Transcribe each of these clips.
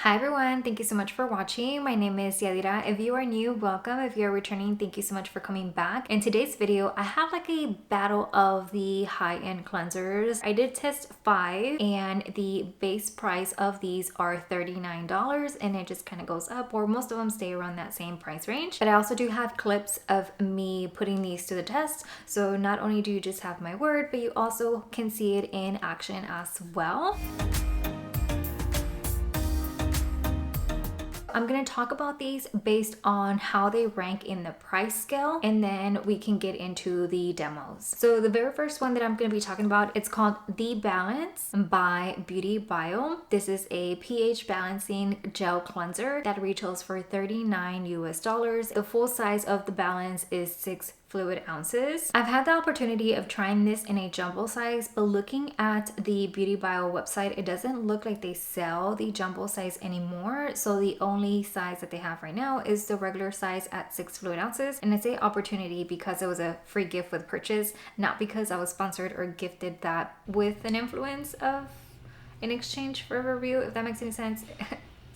Hi everyone, thank you so much for watching. My name is Yadira. If you are new, welcome. If you're returning, thank you so much for coming back. In today's video, I have like a battle of the high-end cleansers. I did test 5 and the base price of these are $39 and it just kind of goes up, or most of them stay around that same price range. But I also do have clips of me putting these to the test. So not only do you just have my word, but you also can see it in action as well. I'm going to talk about these based on how they rank in the price scale, and then we can get into the demos. So the very first one that I'm going to be talking about, it's called The Balance by BeautyBio. This is a pH balancing gel cleanser that retails for $39 US. The full size of the balance is 6 fluid ounces. I've had the opportunity of trying this in a jumbo size, but looking at the BeautyBio website, it doesn't look like they sell the jumbo size anymore. So the only size that they have right now is the regular size at 6 fluid ounces. And it's an opportunity because it was a free gift with purchase, not because I was sponsored or gifted that with an influence of in exchange for a review, if that makes any sense.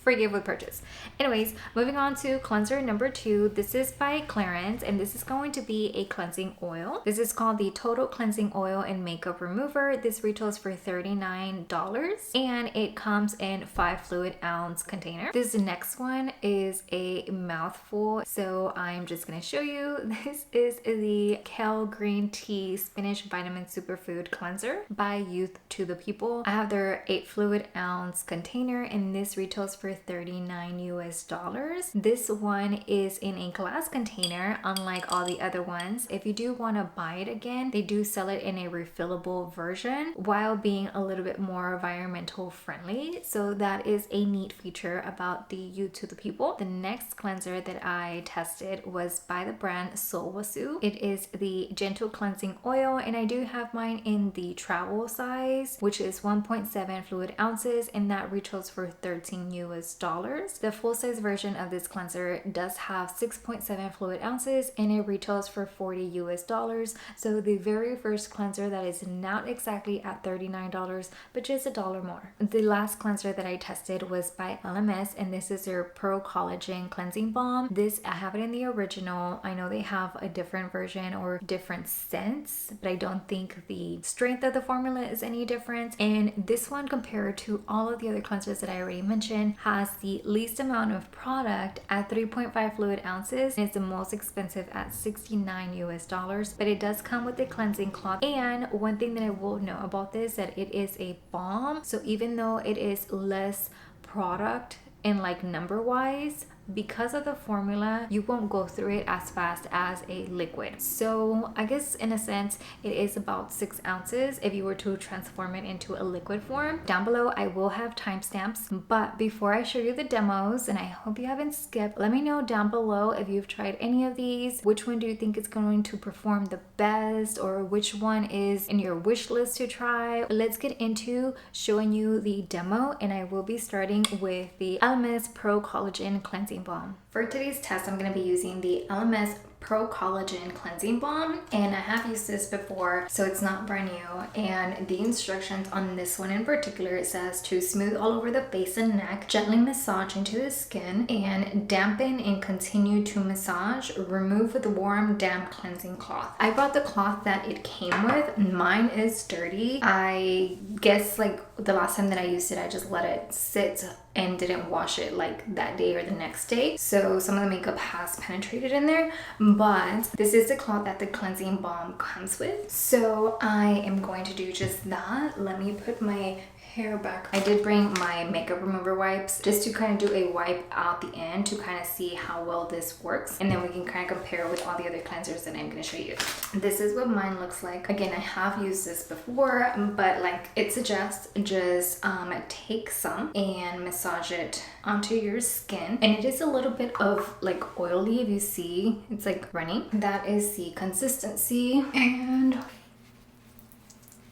Free gift with purchase. Anyways, moving on to cleanser number 2. This is by Clarins and this is going to be a cleansing oil. This is called the Total Cleansing Oil and Makeup Remover. This retails for $39 and it comes in 5 fluid ounce container. This next one is a mouthful, so I'm just gonna show you. This is the Kale Green Tea Spinach Vitamin Superfood Cleanser by Youth to the People. I have their 8 fluid ounce container and this retails for $39 US. This one is in a glass container, unlike all the other ones. If you do want to buy it again, they do sell it in a refillable version while being a little bit more environmental friendly. So that is a neat feature about the Youth to the People. The next cleanser that I tested was by the brand Sulwhasoo. It is the Gentle Cleansing Oil and I do have mine in the travel size, which is 1.7 fluid ounces, and that retails for $13 US. The full-size version of this cleanser does have 6.7 fluid ounces and it retails for $40 US. So the very first cleanser that is not exactly at $39, but just $1 more. The last cleanser that I tested was by Elemis and this is their Pro-Collagen cleansing balm. This, I have it in the original. I know they have a different version or different scents, but I don't think the strength of the formula is any different. And this one, compared to all of the other cleansers that I already mentioned, has the least amount of product at 3.5 fluid ounces. It's the most expensive at $69 US, but it does come with a cleansing cloth. And one thing that I will know about this, that it is a balm. So even though it is less product in like number wise, because of the formula, you won't go through it as fast as a liquid. So I guess in a sense, it is about 6 ounces if you were to transform it into a liquid form. Down below, I will have timestamps, but before I show you the demos, and I hope you haven't skipped, let me know down below if you've tried any of these. Which one do you think is going to perform the best, or which one is in your wish list to try? Let's get into showing you the demo, and I will be starting with the Elemis Pro-Collagen Cleansing Balm. For today's test, I'm going to be using the Elemis Pro-Collagen Cleansing Balm, and I have used this before, so it's not brand new. And the instructions on this one in particular, it says to smooth all over the face and neck, gently massage into the skin, and dampen and continue to massage. Remove with a warm, damp cleansing cloth. I brought the cloth that it came with. Mine is dirty. I guess like the last time that I used it, I just let it sit and didn't wash it like that day or the next day. So some of the makeup has penetrated in there, but this is the cloth that the cleansing balm comes with. So I am going to do just that. Let me put my hair back. I did bring my makeup remover wipes just to kind of do a wipe out the end to kind of see how well this works, and then we can kind of compare with all the other cleansers that I'm going to show you. This is what mine looks like. Again, I have used this before, but like it suggests just take some and massage it onto your skin, and it is a little bit of like oily. If you see, it's like running. That is the consistency. And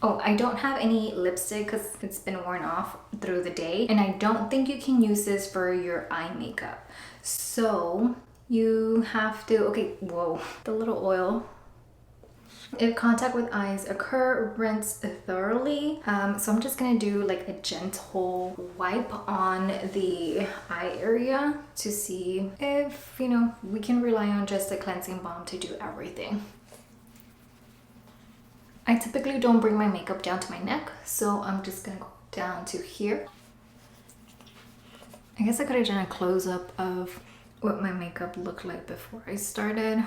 oh, I don't have any lipstick because it's been worn off through the day, and I don't think you can use this for your eye makeup. So you have to, okay, whoa, the little oil If contact with eyes occur, rinse thoroughly. So I'm just gonna do like a gentle wipe on the eye area to see if, you know, we can rely on just a cleansing balm to do everything. I typically don't bring my makeup down to my neck, so I'm just gonna go down to here. I guess I could have done a close-up of what my makeup looked like before I started,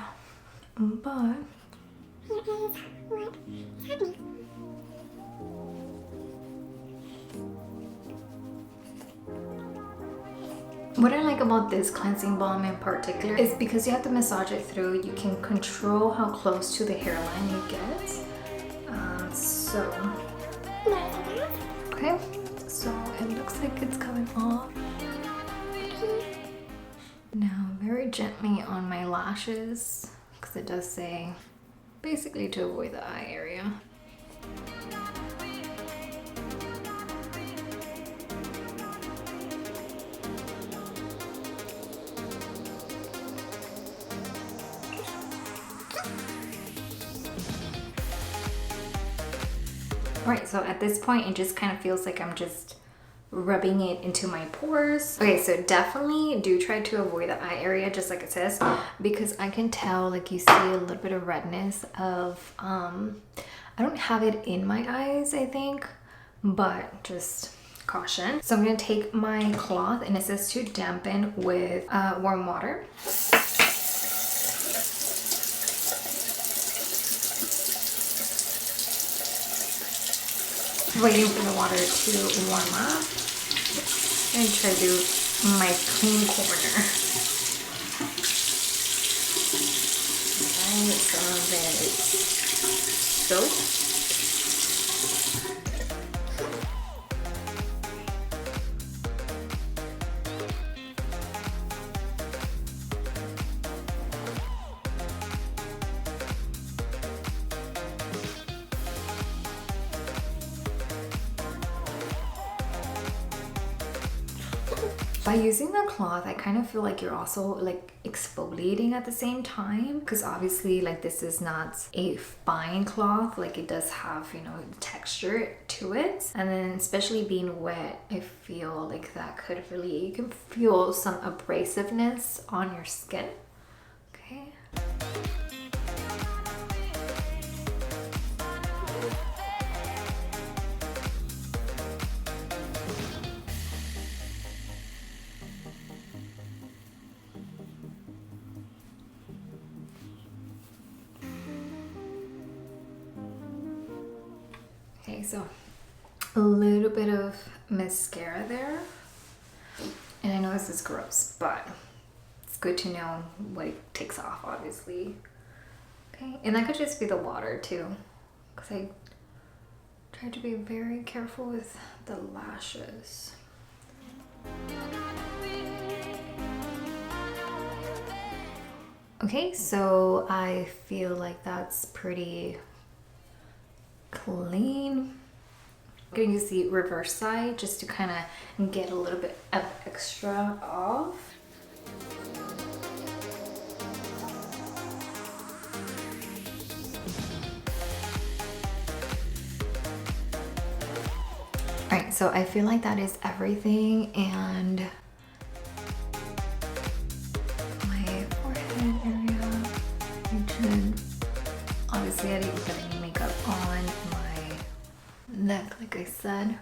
but what I like about this cleansing balm in particular is because you have to massage it through, you can control how close to the hairline you get. Okay, so it looks like it's coming off. Now very gently on my lashes, because it does say basically to avoid the eye area. Alright, so at this point it just kind of feels like I'm just rubbing it into my pores. Okay, so definitely do try to avoid the eye area, just like it says, because I can tell, like, you see a little bit of redness of, I don't have it in my eyes, I think, but just caution. So I'm gonna take my cloth, and it says to dampen with warm water. Waiting for the water to warm up. And try to do my clean corner. Alright, some of it is soap. By using the cloth, I kind of feel like you're also like exfoliating at the same time, because obviously like this is not a fine cloth, like it does have, you know, texture to it, and then especially being wet, I feel like that could really, you can feel some abrasiveness on your skin. Okay. Okay, so a little bit of mascara there. And I know this is gross, but it's good to know what it takes off, obviously. Okay, and that could just be the water too, because I try to be very careful with the lashes. Okay, so I feel like that's pretty clean. I'm gonna use the reverse side just to kind of get a little bit of extra off. All right, so I feel like that is everything, and my forehead area, my chin. Obviously I didn't put any makeup on my neck like I said,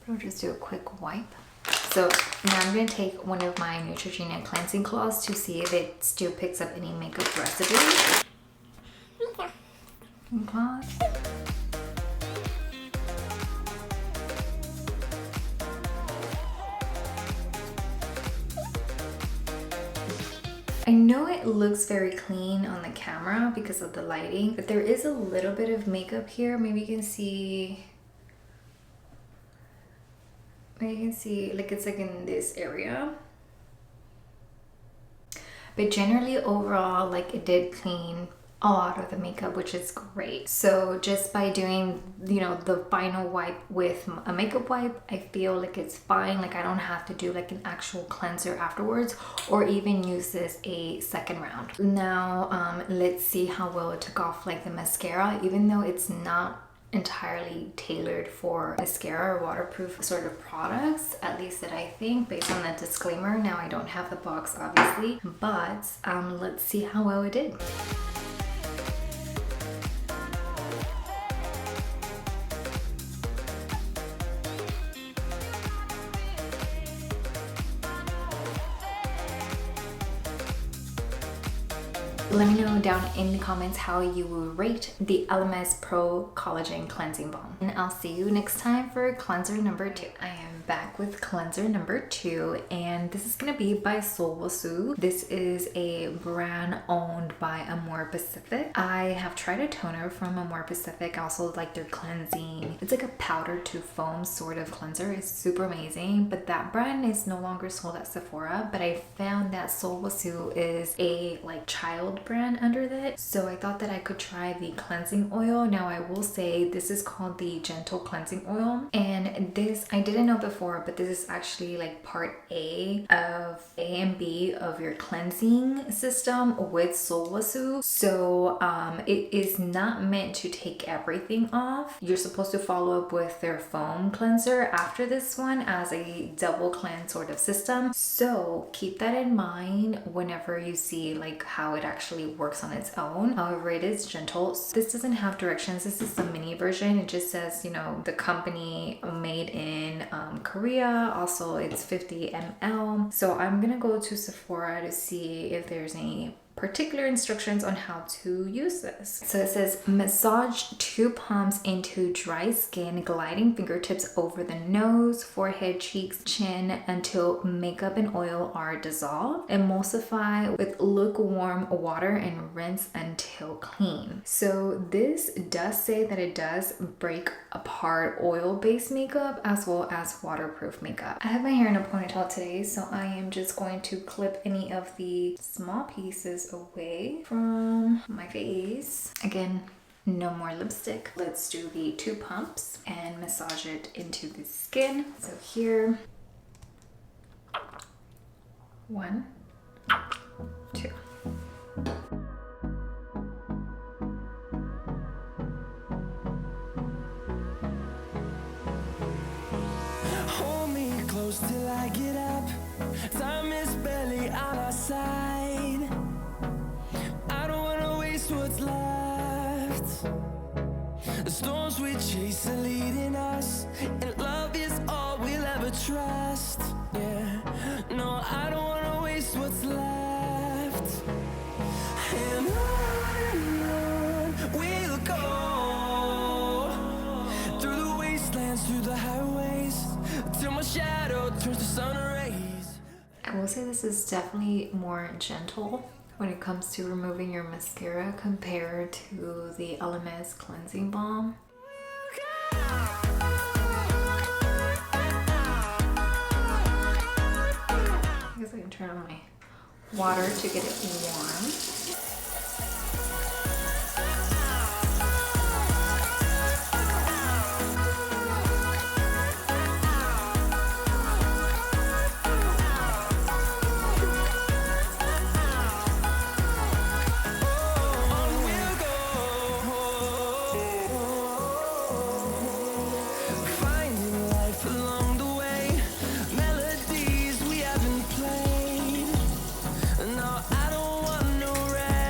but I'll just do a quick wipe. So now I'm going to take one of my Neutrogena cleansing cloths to see if it still picks up any makeup residue. Cloth. I know it looks very clean on the camera because of the lighting, but there is a little bit of makeup here. Maybe you can see like it's like in this area. But generally overall, like it did clean a lot of the makeup, which is great. So just by doing, you know, the final wipe with a makeup wipe, I feel like it's fine. Like I don't have to do like an actual cleanser afterwards or even use this a second round. Now let's see how well it took off like the mascara, even though it's not entirely tailored for mascara or waterproof sort of products, at least that I think, based on that disclaimer. Now I don't have the box obviously, but let's see how well it did. Let me know down in the comments how you will rate the Elemis Pro-Collagen Cleansing Balm. And I'll see you next time for cleanser number 2. I am back with cleanser number 2, and this is gonna be by Sulwhasoo. This is a brand owned by Amore Pacific. I have tried a toner from Amore Pacific. I also like their cleansing. It's like a powder to foam sort of cleanser. It's super amazing, but that brand is no longer sold at Sephora. But I found that Sulwhasoo is a like child brand under that, so I thought that I could try the cleansing oil. Now I will say this is called the Gentle Cleansing Oil, and this I didn't know before, but this is actually like part A and B of your cleansing system with Sulwhasoo. So it is not meant to take everything off. You're supposed to follow up with their foam cleanser after this one as a double cleanse sort of system. So keep that in mind whenever you see like how it actually works on its own. However, it is gentle. This doesn't have directions. This is the mini version. It just says, you know, the company made in Korea. Also, it's 50 ml. So I'm gonna go to Sephora to see if there's any particular instructions on how to use this. So it says massage 2 pumps into dry skin, gliding fingertips over the nose, forehead, cheeks, chin until makeup and oil are dissolved. Emulsify with lukewarm water and rinse until clean. So this does say that it does break apart oil-based makeup as well as waterproof makeup. I have my hair in a ponytail today, so I am just going to clip any of the small pieces away from my face. Again, no more lipstick. Let's do the 2 pumps and massage it into the skin. So here, 1, 2. Hold me close till I get up. Time is barely on our side. What's left? The storms we chase are leading us, and love is all we'll ever trust. Yeah, no, I don't wanna waste what's left. And on we'll go through the wastelands, through the highways, till my shadow turns to sun rays. I will say this is definitely more gentle when it comes to removing your mascara compared to the Elemis cleansing balm. I guess I can turn on my water to get it warm. No, I don't want no rest.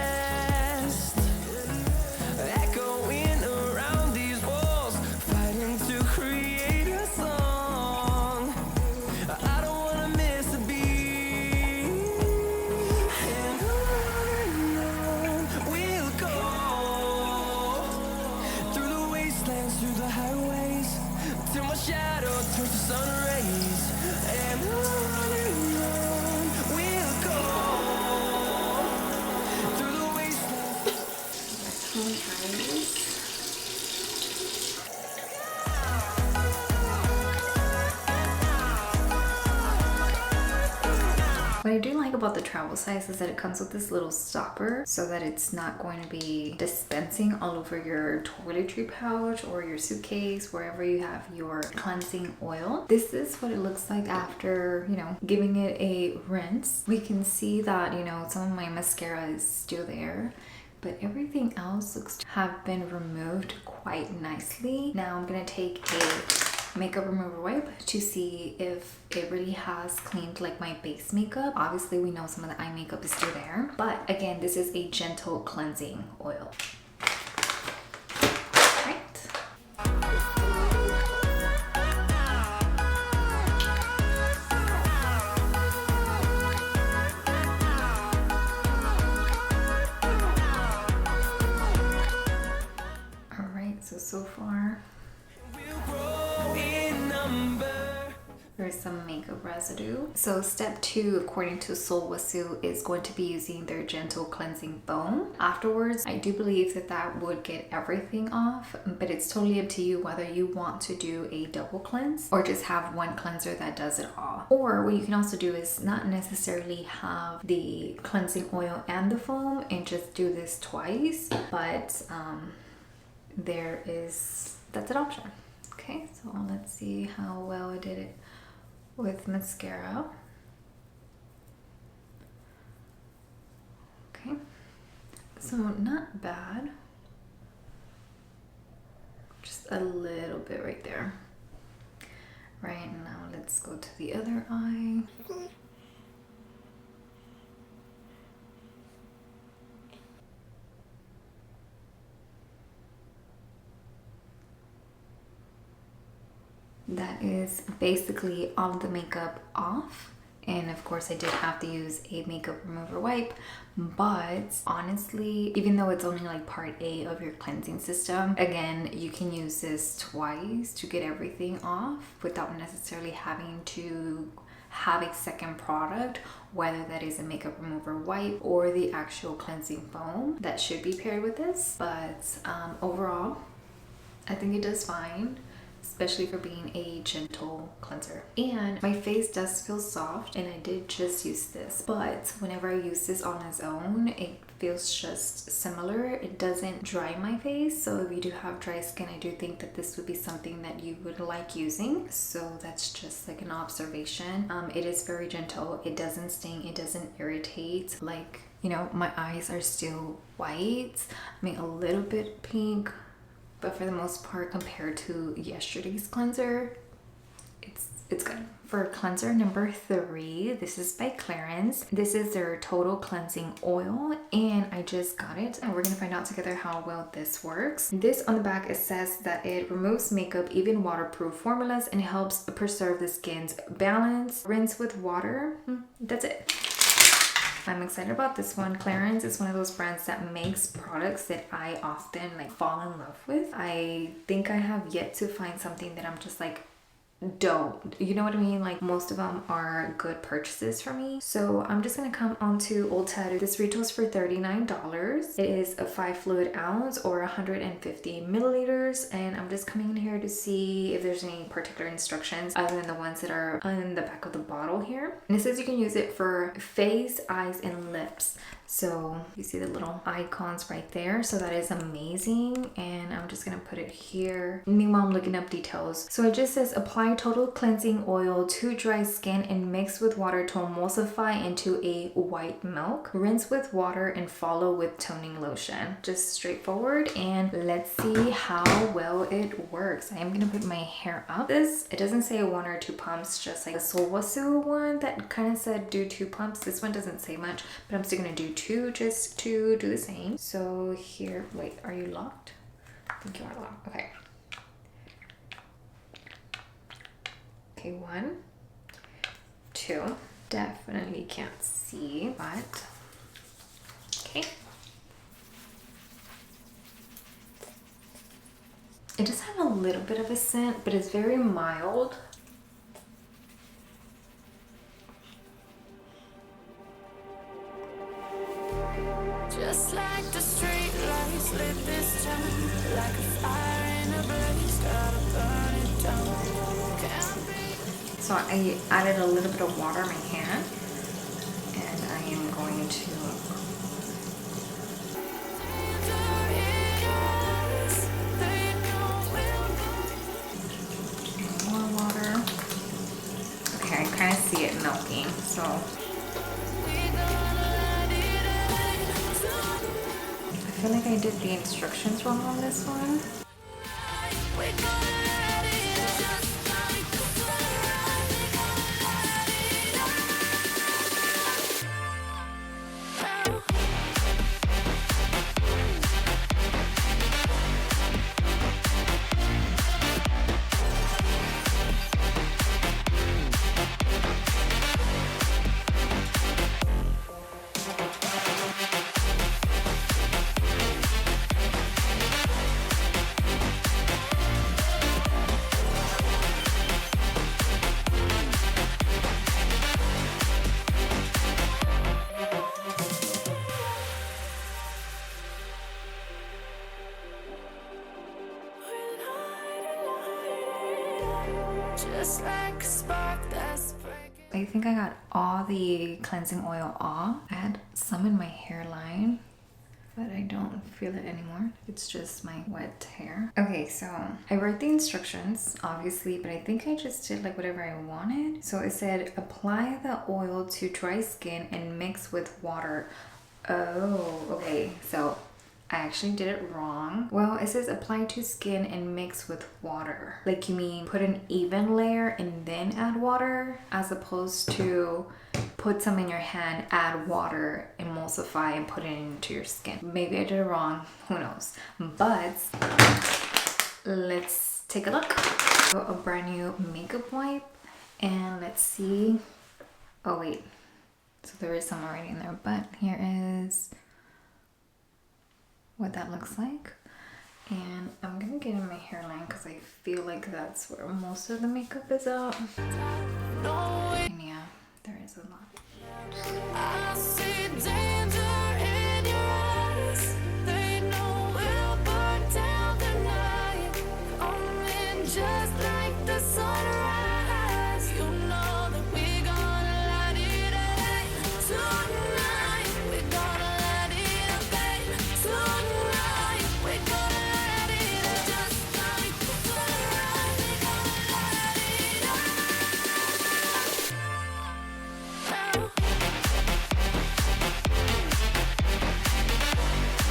What I do like about the travel size is that it comes with this little stopper so that it's not going to be dispensing all over your toiletry pouch or your suitcase, wherever you have your cleansing oil. This is what it looks like after, you know, giving it a rinse. We can see that, you know, some of my mascara is still there, but everything else looks to have been removed quite nicely. Now I'm gonna take a makeup remover wipe to see if it really has cleaned like my base makeup. Obviously we know some of the eye makeup is still there, but again, this is a gentle cleansing oil. So far there's some makeup residue. So step 2, according to Sulwhasoo, is going to be using their gentle cleansing foam. Afterwards, I do believe that that would get everything off, but it's totally up to you whether you want to do a double cleanse or just have one cleanser that does it all. Or what you can also do is not necessarily have the cleansing oil and the foam and just do this twice, but that's an option. Okay, so let's see how well I did it with mascara. Okay, so not bad, just a little bit right there. Right, now let's go to the other eye. That is basically all of the makeup off. And of course I did have to use a makeup remover wipe, but honestly, even though it's only like part A of your cleansing system, again, you can use this twice to get everything off without necessarily having to have a second product, whether that is a makeup remover wipe or the actual cleansing foam that should be paired with this. But overall, I think it does fine, especially for being a gentle cleanser. And my face does feel soft, and I did just use this, but whenever I use this on its own, it feels just similar. It doesn't dry my face, so if you do have dry skin, I do think that this would be something that you would like using. So that's just like an observation. It is very gentle, it doesn't sting, it doesn't irritate. Like, you know, my eyes are still white, I mean a little bit pink, but for the most part, compared to yesterday's cleanser, it's good. For cleanser number 3, this is by Clarins. This is their total cleansing oil, and I just got it, and we're gonna find out together how well this works. This on the back, it says that it removes makeup, even waterproof formulas, and helps preserve the skin's balance. Rinse with water. That's it. I'm excited about this one. Clarins is one of those brands that makes products that I often like fall in love with. I think I have yet to find something that I'm just like, don't, you know what I mean? Like most of them are good purchases for me. So I'm just gonna come onto Ulta. This retails for $39. It is a 5 fluid ounce or 150 milliliters, and I'm just coming in here to see if there's any particular instructions other than the ones that are on the back of the bottle here. And it says you can use it for face, eyes, and lips. So you see the little icons right there, so that is amazing. And I'm just gonna put it here. Meanwhile, I'm looking up details. So it just says apply total cleansing oil to dry skin and mix with water to emulsify into a white milk. Rinse with water and follow with toning lotion. Just straightforward, and let's see how well it works. I am gonna put my hair up. This, it doesn't say 1 or 2 pumps, just like a Sulwhasoo one that kind of said do 2 pumps. This one doesn't say much, but I'm still gonna do 2 just to do the same. So here, wait, are you locked? I think you are locked. Okay. Okay, 1, 2. Definitely can't see, but okay. It does have a little bit of a scent, but it's very mild. Just like the street lights lit this town, like a fire in a blaze, gotta burn it down. So I added a little bit of water in my hand am going to more water. Okay, I kind of see it melting, so I feel like I did the instructions wrong on this one. Just like a spark that's breaking. I think I got all the cleansing oil off. I had some in my hairline, but I don't feel it anymore. It's just my wet hair. Okay, so I read the instructions, obviously, but I think I just did like whatever I wanted. So it said, apply the oil to dry skin and mix with water. Oh, okay, so I actually did it wrong. Well, it says apply to skin and mix with water. Like, you mean put an even layer and then add water, as opposed to put some in your hand, add water, emulsify, and put it into your skin. Maybe I did it wrong, who knows? But let's take a look. So a brand new makeup wipe, and let's see. Oh wait, so there is some already in there, but here is what that looks like. And I'm gonna get in my hairline because I feel like that's where most of the makeup is out. And yeah, there is a lot. I see danger in your eyes. They know we'll burn down the night. Coming just like the sunrise. You know that we're gonna light it up tonight. We're gonna light it up, babe. Tonight we're gonna light it up just like the sunrise. We're gonna light it up.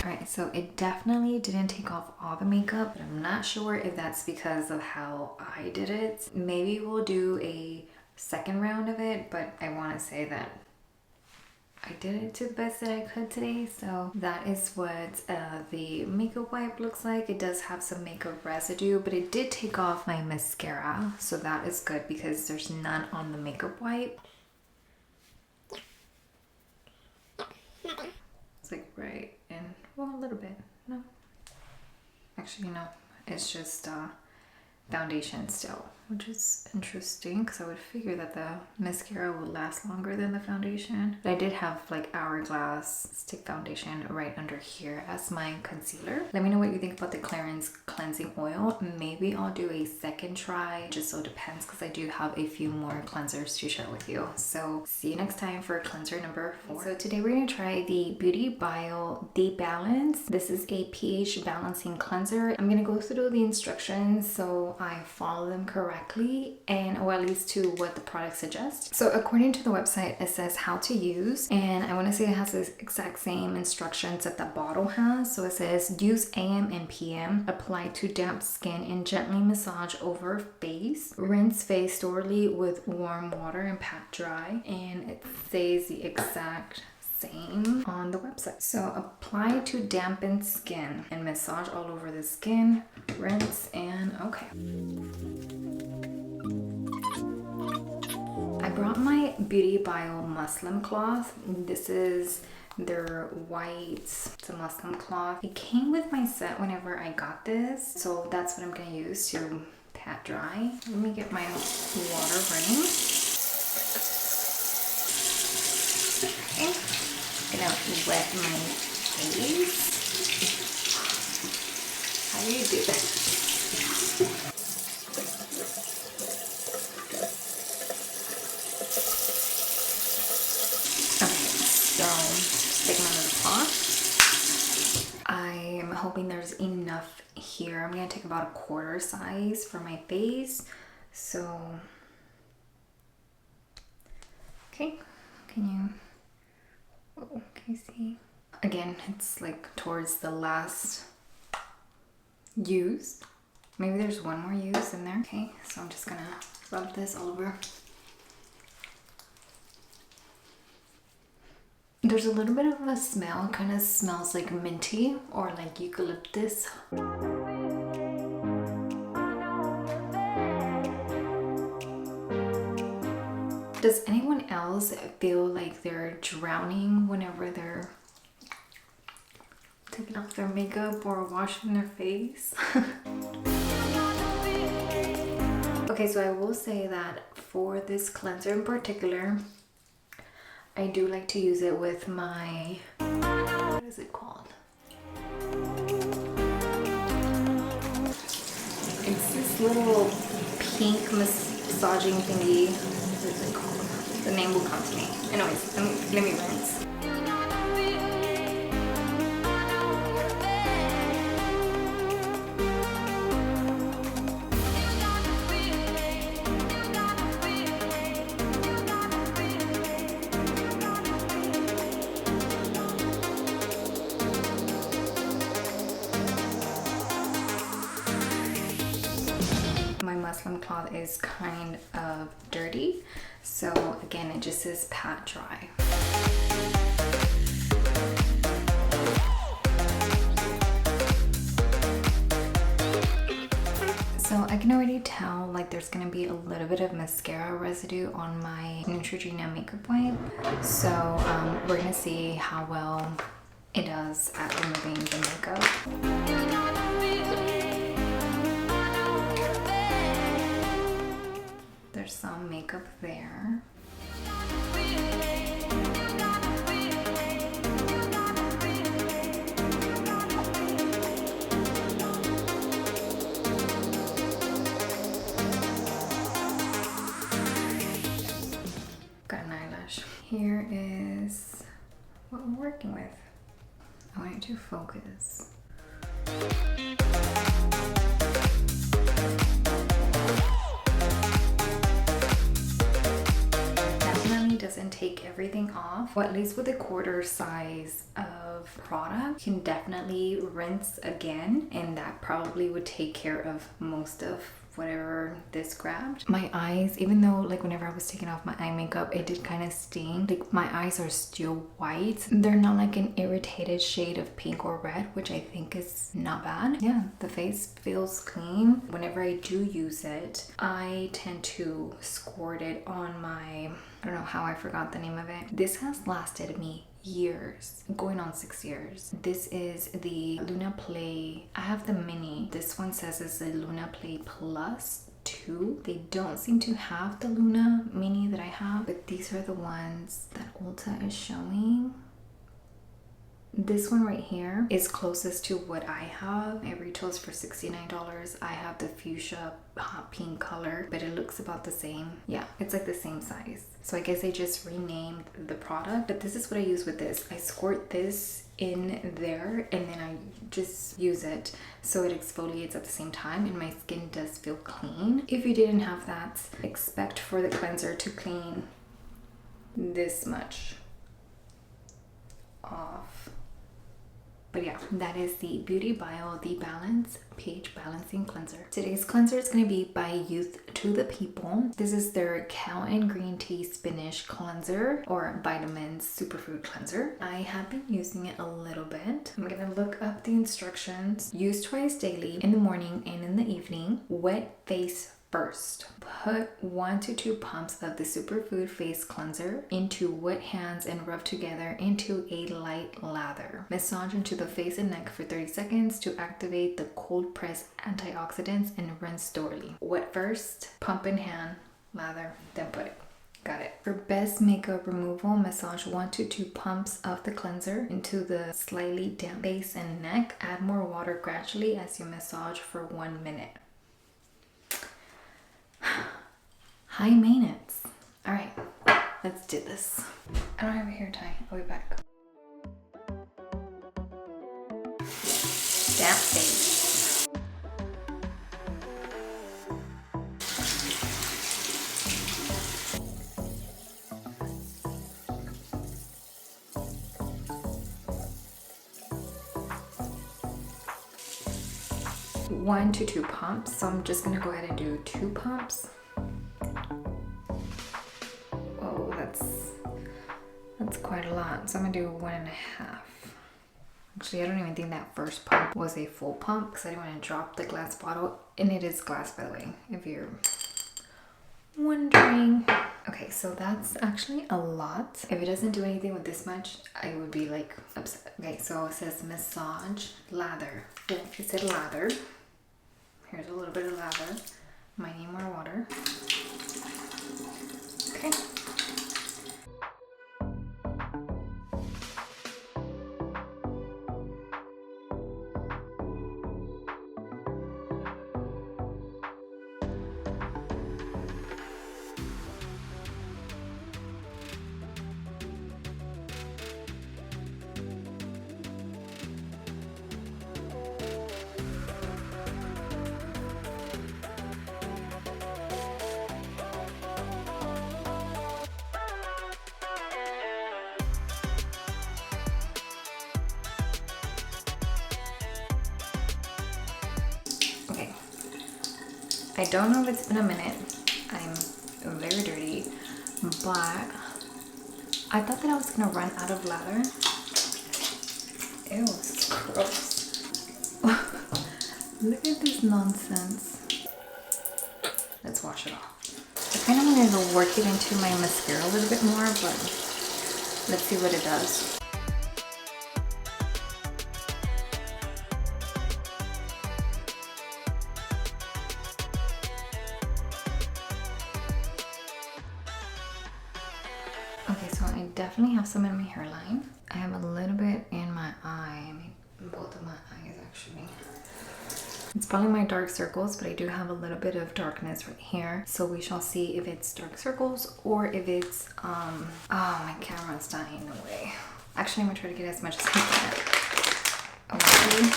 Alright, so it definitely didn't take off all the makeup, but I'm not sure if that's because of how I did it. Maybe we'll do a second round of it, but I want to say that I did it to the best that I could today. So that is what the makeup wipe looks like. It does have some makeup residue, but it did take off my mascara, so that is good because there's none on the makeup wipe. It's like right in, well, a little bit. No, actually no, it's just foundation still, which is interesting because I would figure that the mascara would last longer than the foundation. But I did have like Hourglass stick foundation right under here as my concealer. Let me know what you think about the Clarins cleansing oil. Maybe I'll do a second try, just so it depends, because I do have a few more cleansers to share with you. So see you next time for cleanser number 4. So today we're going to try the BeautyBio The Balance. This is a pH balancing cleanser. I'm going to go through the instructions so I follow them correctly, and or at least to what the product suggests. So according to the website, it says how to use, and I want to say it has the exact same instructions that the bottle has. So it says use AM and PM, apply to damp skin and gently massage over face, rinse face thoroughly with warm water and pat dry. And it says the exact same on the website. So apply to dampen skin and massage all over the skin, rinse, and okay. I brought my BeautyBio muslin cloth. This is their white, it's a muslin cloth. It came with my set whenever I got this, so that's what I'm gonna use to pat dry. Let me get my water running. Okay. Gonna wet my face. How do you do that? Okay, So take another pot. I am hoping there's enough here. I'm gonna take about a quarter size for my face. So, okay, can you see? Again, it's like towards the last use. Maybe there's one more use in there. Okay, so I'm just gonna rub this all over. There's a little bit of a smell, kind of smells like minty or like eucalyptus. Does anyone else feel like they're drowning whenever they're taking off their makeup or washing their face? Okay, so I will say that for this cleanser in particular, I do like to use it with my, what is it called? It's this little pink massaging thingy. What is it called? The name will come to me. Anyways, let me rinse. My muslin cloth is kind of dirty, so again it just says pat dry. So I can already tell like there's gonna be a little bit of mascara residue on my Neutrogena makeup wipe, so we're gonna see how well it does at removing the makeup. There's some makeup there. Got an eyelash. Here is what we're working with. I want you to focus. Doesn't take everything off. Well, at least with a quarter size of product, you can definitely rinse again, and that probably would take care of most of whatever this grabbed. My eyes, even though like whenever I was taking off my eye makeup, it did kind of sting. Like my eyes are still white. They're not like an irritated shade of pink or red, which I think is not bad. Yeah, the face feels clean. Whenever I do use it, I tend to squirt it on my, I don't know how I forgot the name of it. This has lasted me years, going on 6 years. This is the Luna Play. I have the mini. This one says it's the Luna Play Plus 2. They don't seem to have the Luna mini that I have, but these are the ones that Ulta is showing. This one right here is closest to what I have. It retails for $69. I have the fuchsia hot pink color, but it looks about the same. Yeah, it's like the same size. So I guess they just renamed the product, but this is what I use with this. I squirt this in there and then I just use it so it exfoliates at the same time, and my skin does feel clean. If you didn't have that, expect for the cleanser to clean this much off. But yeah, that is the BeautyBio The Balance PH Balancing Cleanser. Today's cleanser is going to be by Youth to the People. This is their Cow and Green Tea Spinach Cleanser, or Vitamins Superfood Cleanser. I have been using it a little bit. I'm going to look up the instructions. Use twice daily, in the morning and in the evening. Wet face first. Put 1 to 2 pumps of the Superfood Face Cleanser into wet hands and rub together into a light lather. Massage into the face and neck for 30 seconds to activate the cold press antioxidants and rinse thoroughly. Wet first, pump in hand, lather, then put it. Got it. For best makeup removal, massage 1 to 2 pumps of the cleanser into the slightly damp face and neck. Add more water gradually as you massage for 1 minute. High maintenance. All right, Let's do this. I don't have a hair tie. I'll be back. Damp face. One to two pumps. So I'm just gonna go ahead and do 2 pumps. Oh, that's quite a lot. So I'm gonna do 1.5. Actually, I don't even think that first pump was a full pump because I didn't want to drop the glass bottle. And it is glass, by the way, if you're wondering. Okay, so that's actually a lot. If it doesn't do anything with this much, I would be like upset. Okay, so it says massage lather. Oh, it said lather. Here's a little bit of lather. Might need more water. Okay. I don't know if it's been a minute. I'm very dirty, but I thought that I was gonna run out of lather. Ew, it's gross. Look at this nonsense. Let's wash it off. I kind of wanted to work it into my mascara a little bit more, but let's see what it does. Okay, so I definitely have some in my hairline. I have a little bit in my eye. I mean, both of my eyes actually. It's probably my dark circles, but I do have a little bit of darkness right here. So we shall see if it's dark circles or if it's, oh, my camera's dying away. Actually, I'm gonna try to get as much as I can. Oh, actually,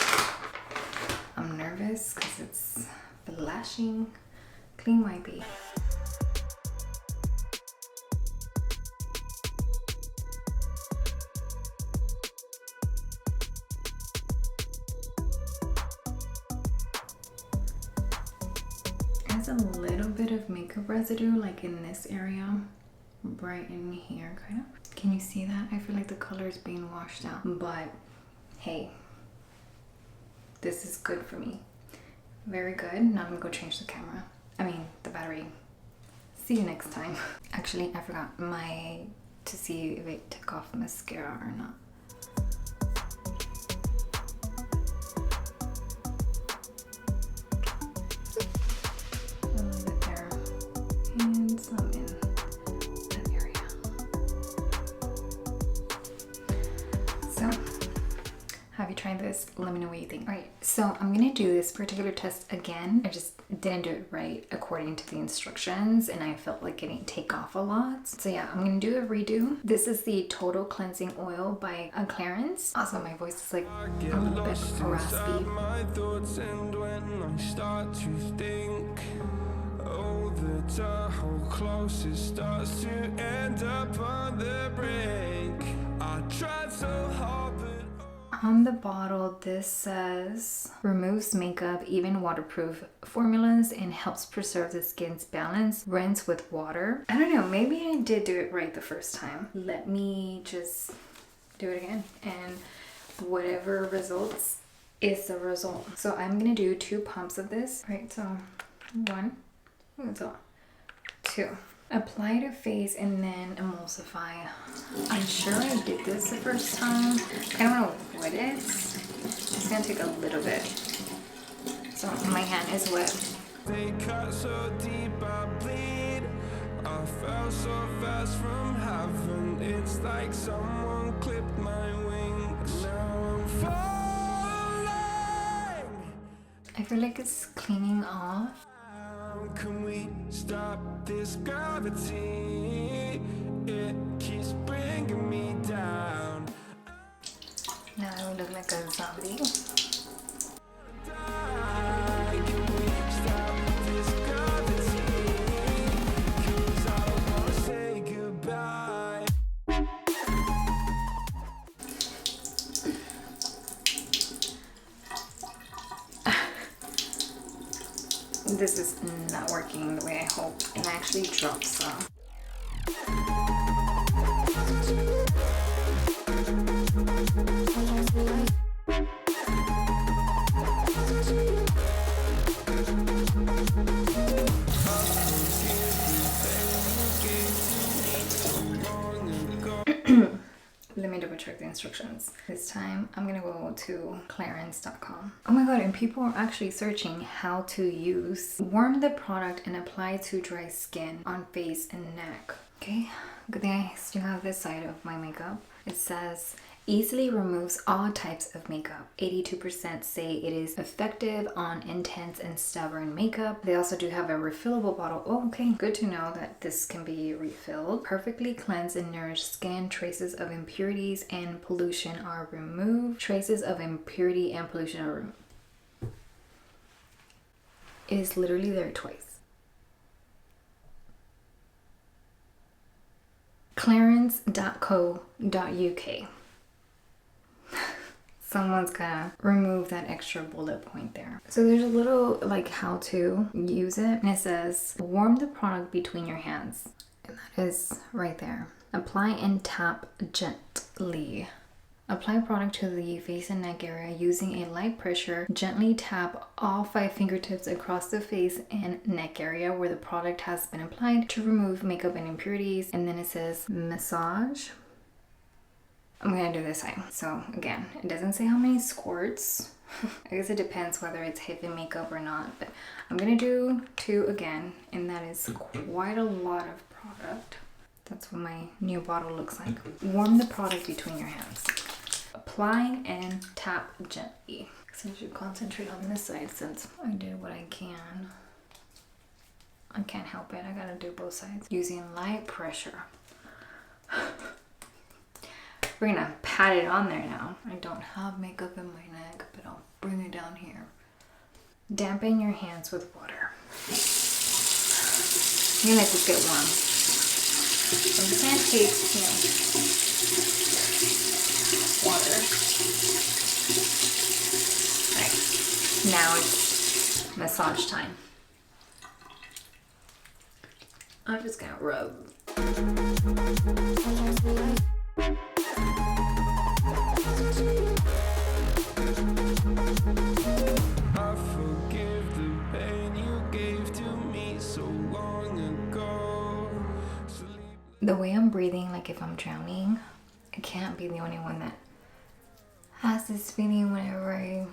I'm nervous because it's flashing. Clean wipey. A little bit of makeup residue like in this area, right in here, kind of. Can you see that? I feel like the color is being washed out, but hey, this is good for me. Very good. Now I'm gonna go change the camera. I mean the battery. See you next time. Actually, I forgot to see if it took off mascara or not. Have you tried this? Let me know what you think. Alright, so I'm gonna do this particular test again. I just didn't do it right according to the instructions and I felt like it didn't take off a lot. So yeah, I'm gonna do a redo. This is the Total Cleansing Oil by Clarins. Also, my voice is like a little bit raspy. My thoughts, and when I start to think, oh, the whole closest starts to end up on the brink. I tried so hard, but on the bottle, this says removes makeup, even waterproof formulas, and helps preserve the skin's balance. Rinse with water. I don't know, maybe I did do it right the first time. Let me just do it again, and whatever results is the result. So I'm gonna do 2 pumps of this. All right, so 1, 2. Apply to face and then emulsify. I'm sure I did this the first time. I don't know what it is. It's gonna take a little bit. So my hand is wet. They cut so deep I bleed. I fell so fast from heaven. It's like someone clipped my wings. Now I'm falling. I feel like it's cleaning off. Can we stop this gravity? It keeps bringing me down. Now I look like a zombie. Can we stop this gravity? 'Cause I don't wanna say goodbye. This is not working the way I hoped, and I actually dropped some. Let me double check the instructions. This time I'm gonna go to Clarins.com. Oh my god, and people are actually searching how to use warm the product and apply to dry skin on face and neck. Okay, good thing I still have this side of my makeup. It says easily removes all types of makeup. 82% say it is effective on intense and stubborn makeup. They also do have a refillable bottle. Oh, okay, good to know that this can be refilled. Perfectly cleanse and nourish skin. Traces of impurities and pollution are removed. Traces of impurity and pollution are removed. It is literally there twice. Clarins.co.uk. Someone's gonna remove that extra bullet point there. So there's a little like how to use it, and it says warm the product between your hands, and that is right there. Apply and tap gently. Apply product to the face and neck area using a light pressure. Gently tap all 5 fingertips across the face and neck area where the product has been applied to remove makeup and impurities. And then it says massage. I'm gonna do this side. So again, it doesn't say how many squirts. I guess it depends whether it's heavy makeup or not, but I'm gonna do 2 again, and that is quite a lot of product. That's what my new bottle looks like. Warm the product between your hands. Apply and tap gently. So I should concentrate on this side since I did what I can. I can't help it, I gotta do both sides. Using light pressure. We're gonna pat it on there now. I don't have makeup in my neck, but I'll bring it down here. Dampen your hands with water. I'm gonna let this get warm. So the hand takes, water. Alright, now it's massage time. I'm just gonna rub. The way I'm breathing, like if I'm drowning, I can't be the only one that has this feeling whenever I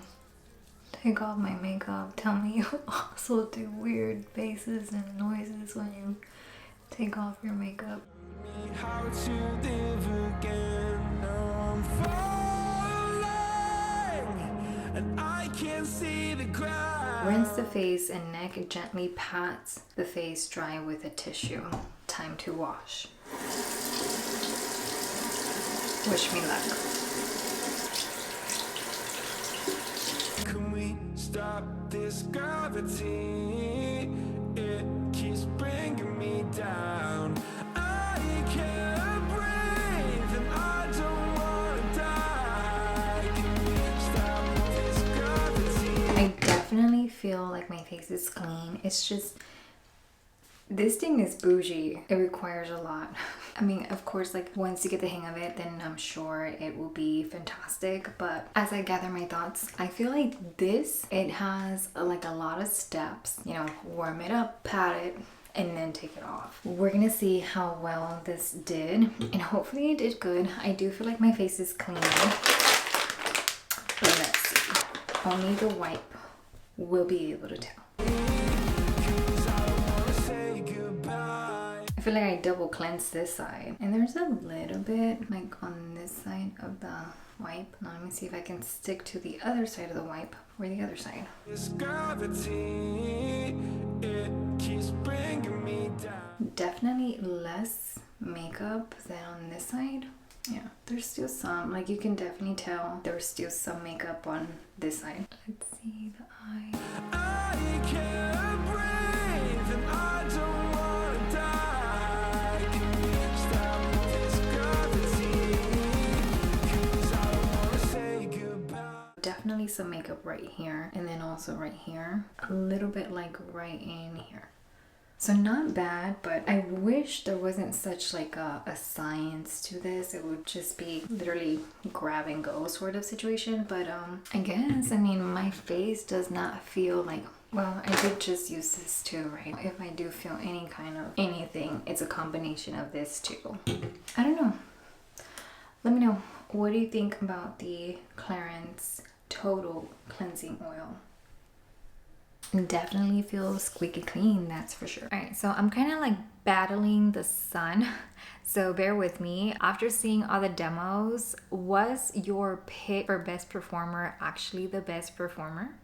take off my makeup. Tell me you also do weird faces and noises when you take off your makeup. How to live again. Now I'm falling, and I can't see the ground. Rinse the face and neck, gently pat the face dry with a tissue. Time to wash. Wish me luck. Can we stop this gravity? It keeps bringing me down. I can't breathe and I don't wanna die. Can we stop this gravity? I definitely feel like my face is clean. It's just, this thing is bougie. It requires a lot. I mean, of course, like once you get the hang of it, then I'm sure it will be fantastic. But as I gather my thoughts, I feel like this, it has like a lot of steps. You know, warm it up, pat it, and then take it off. We're gonna see how well this did, and hopefully it did good. I do feel like my face is clean. But let's see. Only the wipe will be able to tell. I feel like I double cleansed this side, and there's a little bit like on this side of the wipe. Now let me see if I can stick to the other side of the wipe or the other side. This gravity, it keeps bringing me down. Definitely less makeup than on this side. Yeah, there's still some, like you can definitely tell there's still some makeup on this side. Let's see the eye. I can't breathe and I don't wanna die. Can we stop this gravity? 'Cause I don't wanna say goodbye. Definitely some makeup right here, and then also right here. A little bit like right in here. So not bad, but I wish there wasn't such like a science to this. It would just be literally grab and go sort of situation. But I guess, I mean, my face does not feel like, well, I did just use this too, right? If I do feel any kind of anything, it's a combination of this too. I don't know. Let me know. What do you think about the Clarins Total Cleansing Oil? Definitely feels squeaky clean, that's for sure. All right, so I'm kind of like battling the sun, so bear with me. After seeing all the demos, was your pick for best performer actually the best performer?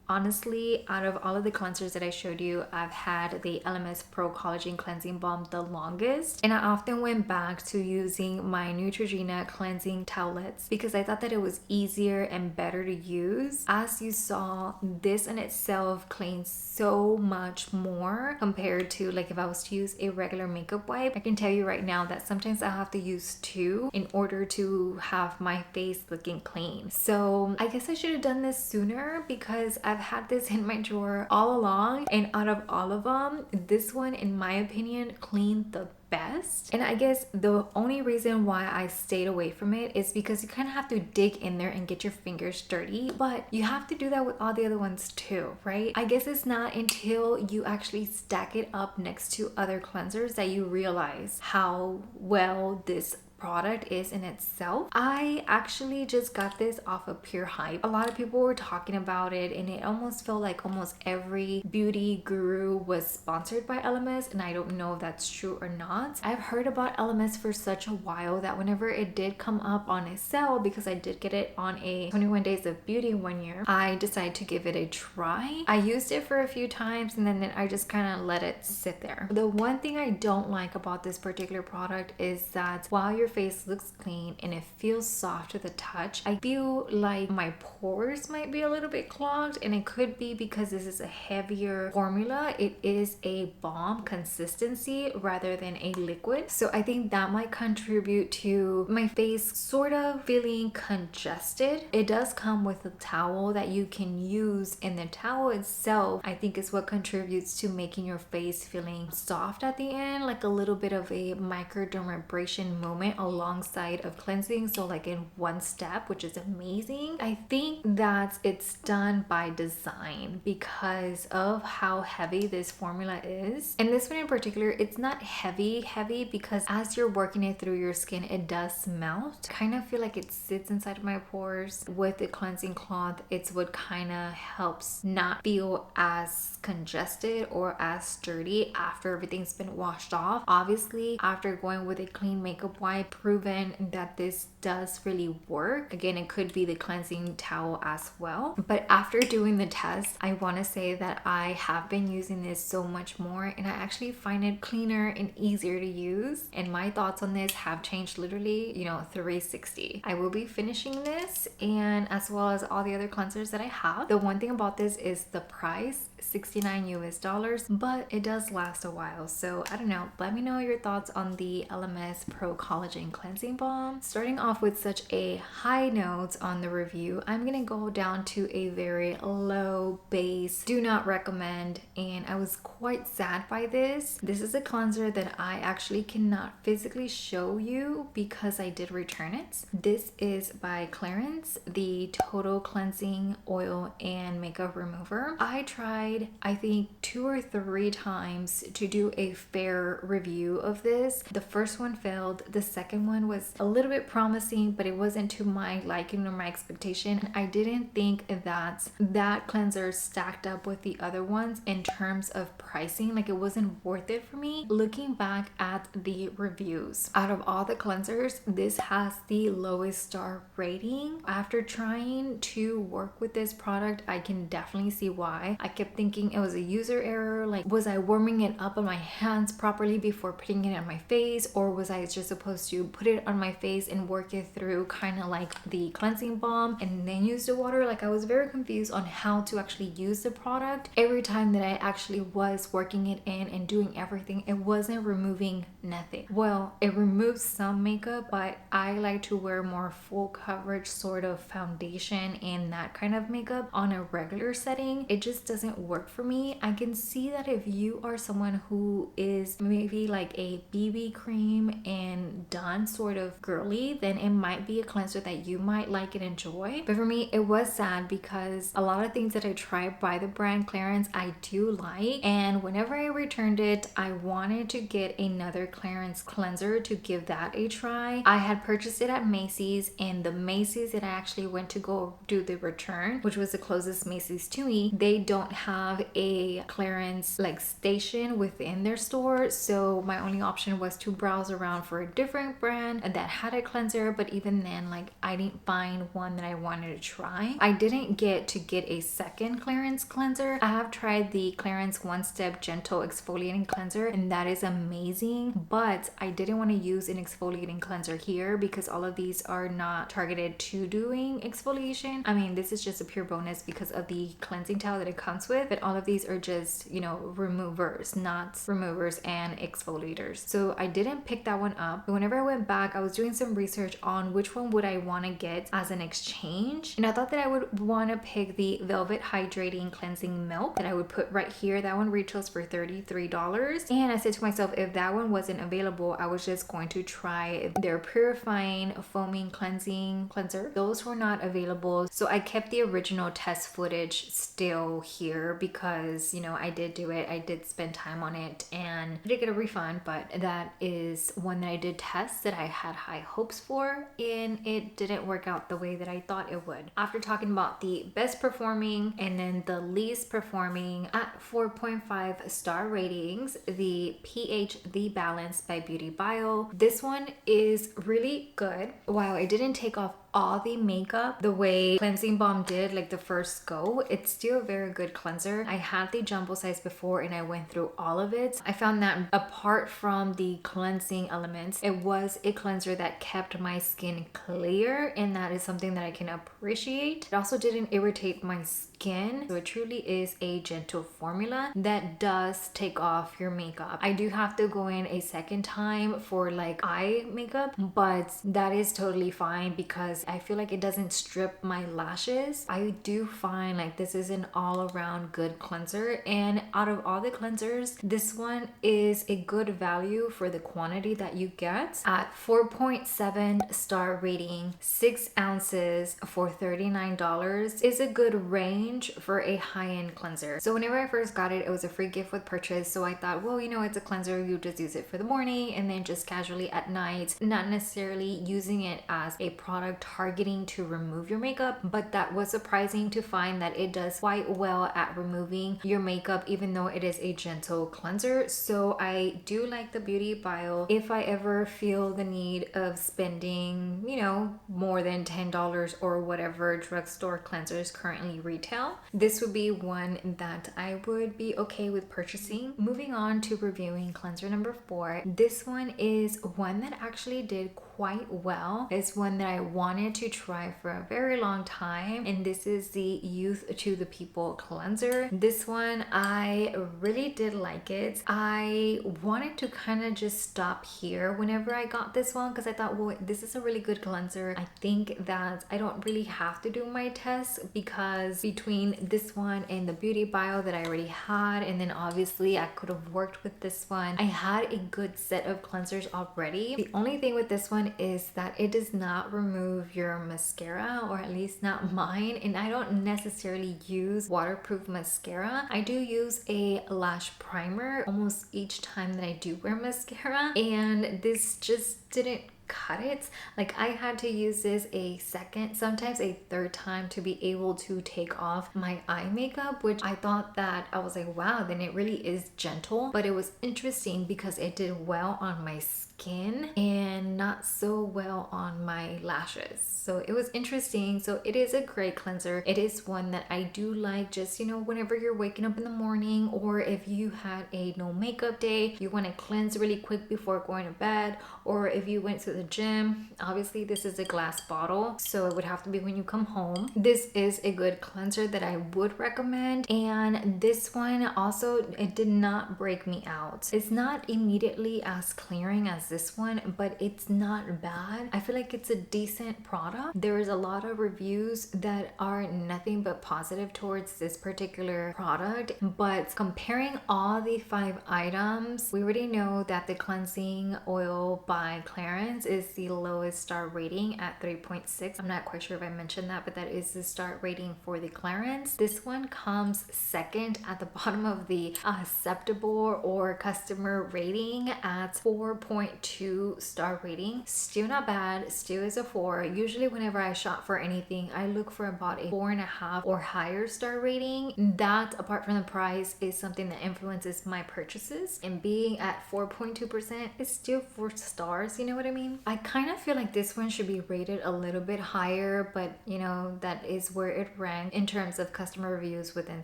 Honestly, out of all of the cleansers that I showed you, I've had the Elemis Pro-Collagen Cleansing Balm the longest, and I often went back to using my Neutrogena cleansing towelettes because I thought that it was easier and better to use. As you saw, this in itself cleans so much more compared to like if I was to use a regular makeup wipe. I can tell you right now that sometimes I have to use two in order to have my face looking clean. So I guess I should have done this sooner because I've had this in my drawer all along, and out of all of them, this one in my opinion cleaned the best. And I guess the only reason why I stayed away from it is because you kind of have to dig in there and get your fingers dirty, but you have to do that with all the other ones too, right? I guess it's not until you actually stack it up next to other cleansers that you realize how well this product is in itself. I actually just got this off of pure hype. A lot of people were talking about it, and it almost felt like almost every beauty guru was sponsored by Elemis, and I don't know if that's true or not. I've heard about Elemis for such a while that whenever it did come up on a sale, because I did get it on a 21 Days of Beauty one year, I decided to give it a try. I used it for a few times and then I just kind of let it sit there. The one thing I don't like about this particular product is that while your face looks clean and it feels soft to the touch, I feel like my pores might be a little bit clogged, and it could be because this is a heavier formula. It is a balm consistency rather than a liquid, so I think that might contribute to my face sort of feeling congested. It does come with a towel that you can use, and the towel itself I think is what contributes to making your face feeling soft at the end, like a little bit of a microdermabrasion moment alongside of cleansing, so like in one step, which is amazing. I think that it's done by design because of how heavy this formula is, and this one in particular, it's not heavy because as you're working it through your skin, it does melt. Kind of feel like it sits inside of my pores. With the cleansing cloth, it's what kind of helps not feel as congested or as dirty after everything's been washed off. Obviously, after going with a clean makeup wipe, proven that this does really work. Again, it could be the cleansing towel as well, but after doing the test, I want to say that I have been using this so much more, and I actually find it cleaner and easier to use, and my thoughts on this have changed literally, 360. I will be finishing this, and as well as all the other cleansers that I have. The one thing about this is the price, $69 US, but it does last a while. So I don't know, let me know your thoughts on the Elemis Pro-Collagen Cleansing Balm. Starting off with such a high note on the review, I'm gonna go down to a very low base, do not recommend, and I was quite sad by this. This is a cleanser that I actually cannot physically show you because I did return it. This is by Clarins, the Total Cleansing Oil and Makeup Remover. I tried, I think 2 or 3 times to do a fair review of this. The first one failed, the second second one was a little bit promising, but it wasn't to my liking or my expectation. I didn't think that cleanser stacked up with the other ones in terms of pricing. Like, it wasn't worth it for me. Looking back at the reviews, out of all the cleansers, this has the lowest star rating. After trying to work with this product, I can definitely see why. I kept thinking it was a user error. Like, was I warming it up on my hands properly before putting it on my face, or was I just supposed to put it on my face and work it through kind of like the cleansing balm and then use the water? Like, I was very confused on how to actually use the product. Every time that I actually was working it in and doing everything, it wasn't removing nothing. Well, it removes some makeup, but I like to wear more full coverage sort of foundation and that kind of makeup on a regular setting. It just doesn't work for me. I can see that if you are someone who is maybe like a BB cream and done sort of girly, then it might be a cleanser that you might like and enjoy. But for me, it was sad because a lot of things that I tried by the brand Clarins I do like, and whenever I returned it, I wanted to get another Clarins cleanser to give that a try. I had purchased it at Macy's, and the Macy's that I actually went to go do the return, which was the closest Macy's to me, they don't have a Clarins like station within their store, so my only option was to browse around for a different brand that had a cleanser. But even then, like, I didn't find one that I wanted to try. I didn't get to get a second Clarins cleanser. I have tried the Clarins One Step Gentle Exfoliating Cleanser, and that is amazing, but I didn't want to use an exfoliating cleanser here because all of these are not targeted to doing exfoliation. I mean, this is just a pure bonus because of the cleansing towel that it comes with, but all of these are just, you know, removers, not removers and exfoliators. So I didn't pick that one up. But whenever I went back, I was doing some research on which one would I want to get as an exchange, and I thought that I would want to pick the Velvet Hydrating Cleansing Milk that I would put right here. That one retails for $33, and I said to myself, if that one wasn't available, I was just going to try their Purifying Foaming Cleansing Cleanser. Those were not available, so I kept the original test footage still here because, you know, I did do it. I did spend time on it and I did get a refund, but that is one that I did test that I had high hopes for, and it didn't work out the way that I thought it would. After talking about the best performing and then the least performing at 4.5 star ratings, the pH The Balance by BeautyBio. This one is really good. While I didn't take off all the makeup the way cleansing balm did, like the first go, it's still a very good cleanser. I had the jumbo size before and I went through all of it. I found that apart from the cleansing elements, it was a cleanser that kept my skin clear, and that is something that I can appreciate. It also didn't irritate my skin, so it truly is a gentle formula that does take off your makeup. I do have to go in a second time for like eye makeup, but that is totally fine because I feel like it doesn't strip my lashes. I do find like this is an all-around good cleanser, and out of all the cleansers, this one is a good value for the quantity that you get. At 4.7 star rating, 6 ounces for $39 is a good range for a high-end cleanser. So whenever I first got it, it was a free gift with purchase, so I thought, well, you know, it's a cleanser, you just use it for the morning and then just casually at night, not necessarily using it as a product targeting to remove your makeup. But that was surprising to find that it does quite well at removing your makeup, even though it is a gentle cleanser. So I do like the BeautyBio. If I ever feel the need of spending, you know, more than $10 or whatever drugstore cleansers currently retail, this would be one that I would be okay with purchasing. Moving on to reviewing cleanser number 4. This one is one that actually did quite well. It's one that I wanted to try for a very long time, and this is the Youth to the People cleanser. This one, I really did like it. I wanted to kind of just stop here whenever I got this one because I thought, well, this is a really good cleanser. I think that I don't really have to do my tests because between this one and the BeautyBio that I already had, and then obviously I could have worked with this one, I had a good set of cleansers already. The only thing with this one is that it does not remove your mascara, or at least not mine, and I don't necessarily use waterproof mascara. I do use a lash primer almost each time that I do wear mascara, and this just didn't cut it. Like I had to use this a second, sometimes a third time to be able to take off my eye makeup, which I thought that I was like, wow, then it really is gentle. But it was interesting because it did well on my skin and not so well on my lashes. So it was interesting. So it is a great cleanser. It is one that I do like, just, you know, whenever you're waking up in the morning, or if you had a no makeup day, you want to cleanse really quick before going to bed, or if you went to the gym. Obviously this is a glass bottle, so it would have to be when you come home. This is a good cleanser that I would recommend. And this one also, it did not break me out. It's not immediately as clearing as this one, but it's not bad. I feel like it's a decent product. There's a lot of reviews that are nothing but positive towards this particular product, but comparing all the 5 items, we already know that the cleansing oil by Clarins is the lowest star rating at 3.6. I'm not quite sure if I mentioned that, but that is the star rating for the Clarins. This one comes second at the bottom of the acceptable or customer rating at 4.2 star rating. Still not bad, still is a 4. Usually whenever I shop for anything, I look for about a 4.5 or higher star rating. That, apart from the price, is something that influences my purchases, and being at 4.2% is still 4 stars, you know what I mean? I kind of feel like this one should be rated a little bit higher, but you know, that is where it ranked in terms of customer reviews within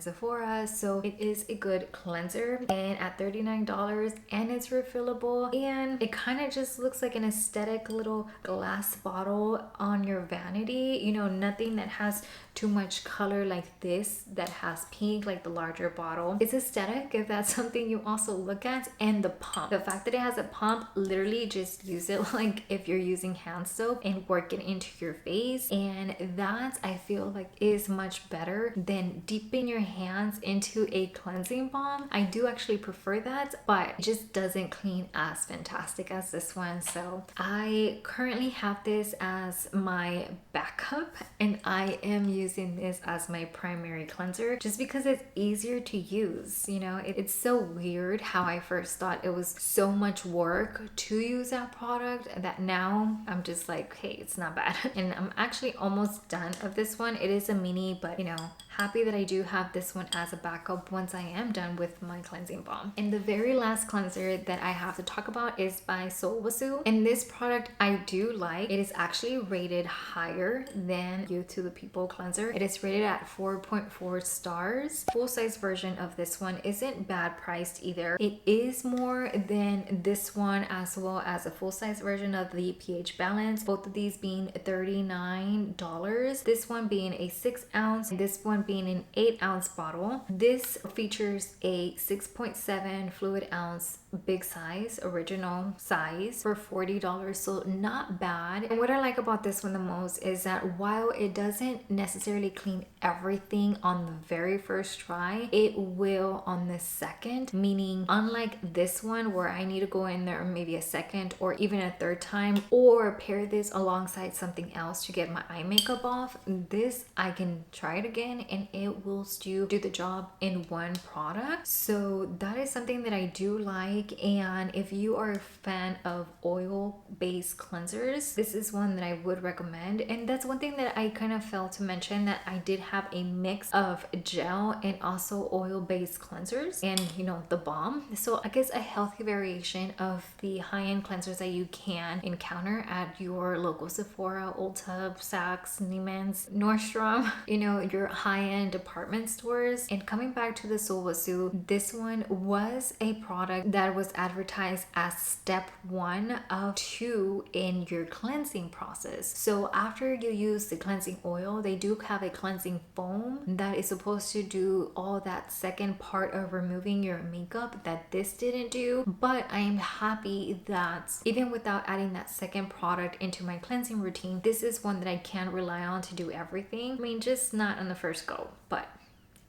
Sephora. So it is a good cleanser, and at $39, and it's refillable, and it kind of just looks like an aesthetic little glass bottle on your vanity, you know, nothing that has too much color like this that has pink like the larger bottle. It's aesthetic if that's something you also look at. And the pump, the fact that it has a pump, literally just use it like if you're using hand soap and work it into your face, and that I feel like is much better than dipping your hands into a cleansing balm. I do actually prefer that, but it just doesn't clean as fantastic as this one. So I currently have this as my backup, and I am using this as my primary cleanser just because it's easier to use. You know, it's so weird how I first thought it was so much work to use that product that now I'm just like, hey, it's not bad. And I'm actually almost done of this one. It is a mini, but you know, happy that I do have this one as a backup once I am done with my cleansing balm. And the very last cleanser that I have to talk about is by Sulwhasoo, and this product I do like. It is actually rated higher than You to the People cleanser. It is rated at 4.4 stars. Full size version of this one isn't bad priced either. It is more than this one, as well as a full size version of the pH Balance, both of these being $39. This one being a 6 ounce, and this one being an 8 ounce bottle. This features a 6.7 fluid ounce big size, original size, for $40, so not bad. And what I like about this one the most is that while it doesn't necessarily clean everything on the very first try, it will on the second, meaning unlike this one where I need to go in there maybe a second or even a third time, or pair this alongside something else to get my eye makeup off, this I can try it again and it will still do the job in one product. So that is something that I do like. And if you are a fan of oil-based cleansers, this is one that I would recommend. And that's one thing that I kind of failed to mention, that I did have a mix of gel and also oil-based cleansers, and you know, the balm. So I guess a healthy variation of the high-end cleansers that you can encounter at your local Sephora, Ulta, Saks, Neiman's, Nordstrom, you know, your high-end department stores. And coming back to the Sulwhasoo, this one was a product that was advertised as step 1 of 2 in your cleansing process. So after you use the cleansing oil, they do have a cleansing foam that is supposed to do all that second part of removing your makeup that this didn't do. But I am happy that even without adding that second product into my cleansing routine, this is one that I can rely on to do everything. I mean, just not on the first go, but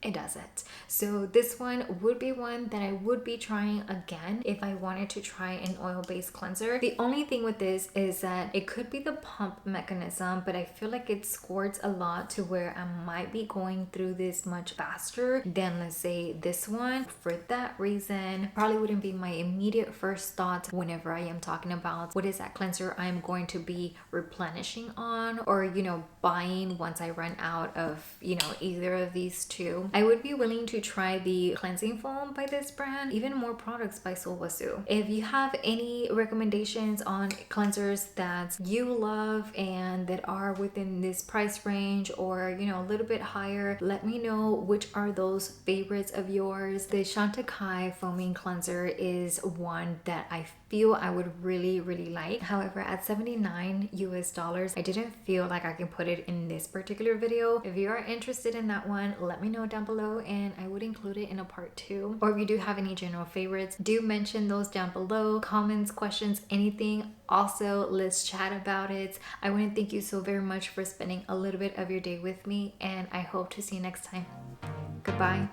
it doesn't. So this one would be one that I would be trying again if I wanted to try an oil-based cleanser. The only thing with this is that it could be the pump mechanism, but I feel like it squirts a lot to where I might be going through this much faster than, let's say, this one. For that reason, probably wouldn't be my immediate first thought whenever I am talking about what is that cleanser I'm going to be replenishing on, or buying once I run out of either of these two. I would be willing to try the cleansing foam by this brand, even more products by Sulwhasoo. If you have any recommendations on cleansers that you love and that are within this price range, or a little bit higher, let me know which are those favorites of yours. The Chantecaille foaming cleanser is one that I feel I would really like. However, at $79 US, I didn't feel like I can put it in this particular video. If you are interested in that one, let me know down below and I would include it in a part 2. Or if you do have any general favorites, do mention those down below. Comments, questions, anything. Also, let's chat about it. I want to thank you so very much for spending a little bit of your day with me, and I hope to see you next time. Goodbye.